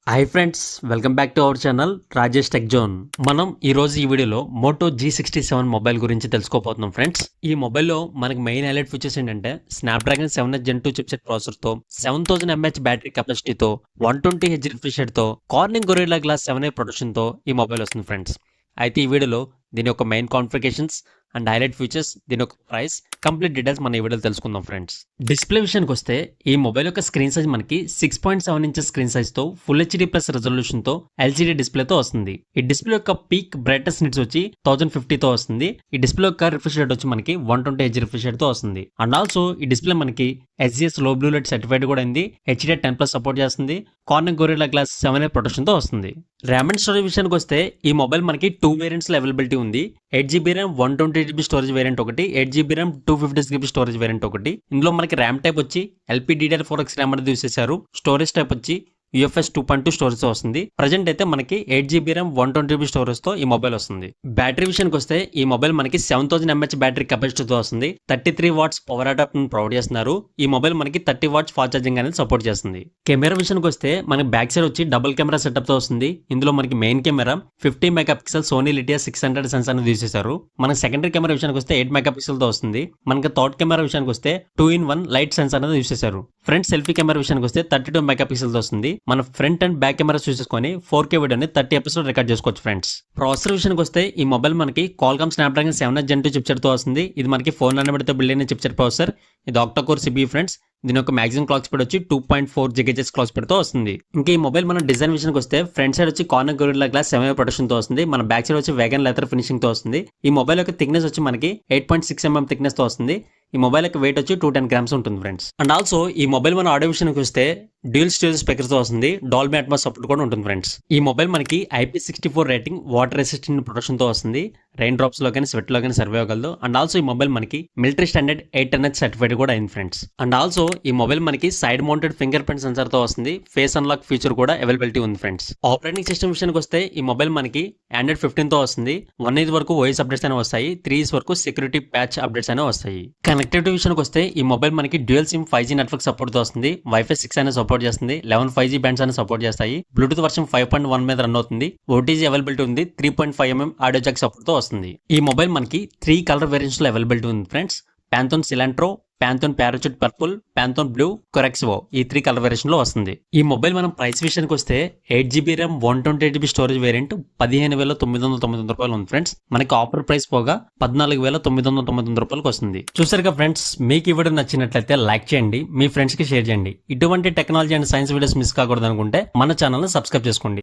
Hi friends, welcome back to our channel Rajesh tech zone. మనం ఈ రోజు ఈ వీడియోలో మోటో G67 మొబైల్ గురించి తెలుసుకోబోతున్నాం ఫ్రెండ్స్. ఈ మొబైల్లో మనకి మెయిన్ హైలైట్ ఫీచర్స్ ఏంటంటే స్నాప్డ్రాగన్ 7 Gen 2 చిప్సెట్ ప్రాసెసర్తో 7000 mAh బ్యాటరీ కెపాసిటీతో 120 Hz రిఫ్రెష్ రేట్తో కార్నింగ్ గొరిల్లా గ్లాస్ 7A ప్రొటెక్షన్తో ఈ మొబైల్ వస్తుంది ఫ్రెండ్స్. అయితే ఈ వీడియోలో దీని యొక్క main configurations and highlight features, దీని యొక్క ప్రైస్, కంప్లీట్ డీటెయిల్స్ మన ఈ వీడియోలో తెలుసుకుందాం ఫ్రెండ్స్. డిస్ప్లే విషయానికి వస్తే ఈ మొబైల్ యొక్క స్క్రీన్ సైజ్ మనకి 6.7 ఇంచెస్ స్క్రీన్ సైజ్ తో ఫుల్ హెచ్డి ప్లస్ రెజల్యూషన్ తో ఎల్సిడి డిస్ప్లేతో వస్తుంది. ఈ డిస్ప్లే యొక్క పీక్ బ్రైట్నెస్ నిట్స్ వచ్చి 1050 తో వస్తుంది. ఈ డిస్ప్లే యొక్క రిఫ్రెష్ రేట్ వచ్చి మనకి 120 Hz రిఫ్రెష్ రేట్ తో వస్తుంది. అండ్ ఆల్సో ఈ డిస్ప్లే మనకి SGS లో బ్లూ లైట్ సర్టిఫైడ్ కూడా అయింది. HDR10+ సపోర్ట్ చేస్తుంది. Corning Gorilla glass 7A protection తో వస్తుంది. ర్యామ్ అండ్ స్టోరేజ్ విషయానికి వస్తే ఈ మొబైల్ మనకి 2 వేరియంట్స్ లో అవైలబిలిటీ ఉంది. 8GB RAM 128GB storage variant ఒకటి, 8GB RAM 256GB storage variant ఒకటి. ఇందులో మనకి ర్యామ్ టైప్ వచ్చి LPDDR4X ర్యామ్ అనేది యూస్ చేశారు. స్టోరేజ్ టైప్ వచ్చి UFS 2.2 స్టోరేజ్ తో వస్తుంది. ప్రజెంట్ అయితే మనకి 8GB ర్యామ్ 120GB స్టోరేజ్ తో ఈ మొబైల్ వస్తుంది. బ్యాటరీ విషయానికి వస్తే ఈ మొబైల్ మనకి 7000 mAh బ్యాటరీ కెపాసిటీతో వస్తుంది. 33 వాట్స్ పవర్ అడాప్టర్ ప్రొవైడ్ చేస్తున్నారు. ఈ మొబైల్ మనకి 30 వాట్స్ ఫాస్ట్ ఛార్జింగ్ అనేది సపోర్ట్ చేస్తుంది. కెమెరా విషయానికి వస్తే మనకి బ్యాక్ సైడ్ వచ్చి డబుల్ కెమెరా సెటప్ తో వస్తుంది. ఇందులో మనకి main camera 50 megapixel Sony Lytia 600 sensor అనేది యూస్ చేశారు. మనకి సెకండరీ కెమెరా విషయానికి వస్తే 8 మెగాపిక్సెల్ తో వస్తుంది. మనకి థర్డ్ కెమెరా విషయానికి వస్తే 2-in-1 లైట్ సెన్సార్ అనేది యూస్ చేశారు. ఫ్రంట్ సెల్ఫీ కెమెరా విషయానికి వస్తే 32 మెగాపిక్సెల్ తో వస్తుంది. మన ఫ్రంట్ అండ్ బ్యాక్ కెమెరా చూసుకొని 4K వీడియోని 30 ఎపిసోడ్ రికార్డ్ చేసుకోవచ్చు ఫ్రెండ్స్. ప్రాసెసర్ విషయానికి వస్తే ఈ మొబైల్ మనకి Qualcomm Snapdragon 7 Gen 2 చిప్సెట్ తో వస్తుంది. ఇది మనకి 4 nanometer తో బిల్డ్ అయిన చిప్సెట్ ప్రాసెసర్. ఇది ఆక్టా కోర్ CPU ఫ్రెండ్స్. దీని యొక్క మాక్సిమం క్లాక్ స్పీడ్ వచ్చి 2.4 GHz క్లాక్ స్పీడ్ తో వస్తుంది. ఇంకా ఈ మొబైల్ మన డిజైన్ విషయానికి వస్తే ఫ్రంట్ సైడ్ వచ్చి Corning Gorilla glass 7A protection తో వస్తుంది. మన బ్యాక్ సైడ్ వచ్చి వేగన్ లెదర్ ఫినిషింగ్ తో వస్తుంది. ఈ మొబైల్ యొక్క థిక్నెస్ వచ్చి మనకి 8.6 mm థిక్నెస్ తో వస్తుంది. ఈ మొబైల్ యొక్క వెయిట్ వచ్చి 210 grams ఉంటుంది ఫ్రెండ్స్. అండ్ ఆల్సో ఈ మొబైల్ మన ఆడియో విషయానికి వస్తే డ్యూయల్ స్టేజ్ స్పీకర్స్ తో వస్తుంది. డాల్బీ అట్మాస్ సపోర్ట్ కూడా ఉంటుంది ఫ్రెండ్స్. ఈ మొబైల్ మనకి IP64 rating, water resistant protection తో వస్తుంది. రెయిన్ డ్రాప్స్ లో కానీ స్వెట్ లో కానీ సర్వే అవ్వగలదు. అండ్ ఆల్సో ఈ మొబైల్ మనకి మిలిటరీ స్టాండర్డ్ 810H సర్టిఫైడ్ కూడా అయింది ఫ్రెండ్స్. అండ్ ఆల్సో ఈ మొబైల్ మనకి side mounted finger print censor తో వస్తుంది. ఫేస్ అన్లాక్ ఫీచర్ కూడా అవైలబిలిటీ ఉంది ఫ్రెండ్స్. ఆపరేటింగ్ సిస్టమ్ విషయానికి వస్తే ఈ మొబైల్ మనకి Android 15 తో వస్తుంది. 1 year వరకు OS అప్డేట్స్ అనేవి వస్తాయి. 3 years వరకు సెక్యూరిటీ ప్యాచ్ అప్డేట్స్ అనేవి వస్తాయి. కనెక్టివిటీ విషయానికి వస్తే ఈ మొబైల్ మనకి dual SIM 5G network support తో వస్తుంది. Wi-Fi 6 అనేది సపోర్ట్ చేస్తుంది. 11 5G బ్యాండ్స్ అనేది సపోర్ట్ చేస్తాయి. బ్లూటూత్ వర్షన్ 5.1 మీద రన్ అవుతుంది. OTG అవైలబిలిటీ ఉంది. 3.5 mm ఆడియో జాక్ సపోర్ట్ తో వస్తుంది. ఈ మొబైల్ మనకి 3 కలర్ వేరియంట్స్ లో అవైలబిలిటీ ఉంది friends. Pantone Cilantro, Pantone Parachute Purple, Pantone Blue, Corexvo ఈ 3 కలర్ వేరియంట్స్ లో వస్తుంది. ఈ మొబైల్ మనం ప్రైస్ విషయానికి వస్తే 8GB RAM 128GB storage variant 15,999 రూపాయలు ఉంది ఫ్రెండ్స్. మనకి ఆఫర్ ప్రైస్ పోగా 14,999 రూపాయలకు వస్తుంది. చూసారుగా ఫ్రెండ్స్, మీకు ఈ వీడియో నచ్చినట్లయితే లైక్ చేయండి, మీ ఫ్రెండ్స్ కి షేర్ చేయండి. ఇటువంటి technology and science videos miss కాకూడదు అనుకుంటే మన ఛానల్ ని సబ్స్క్రైబ్ చేసుకోండి.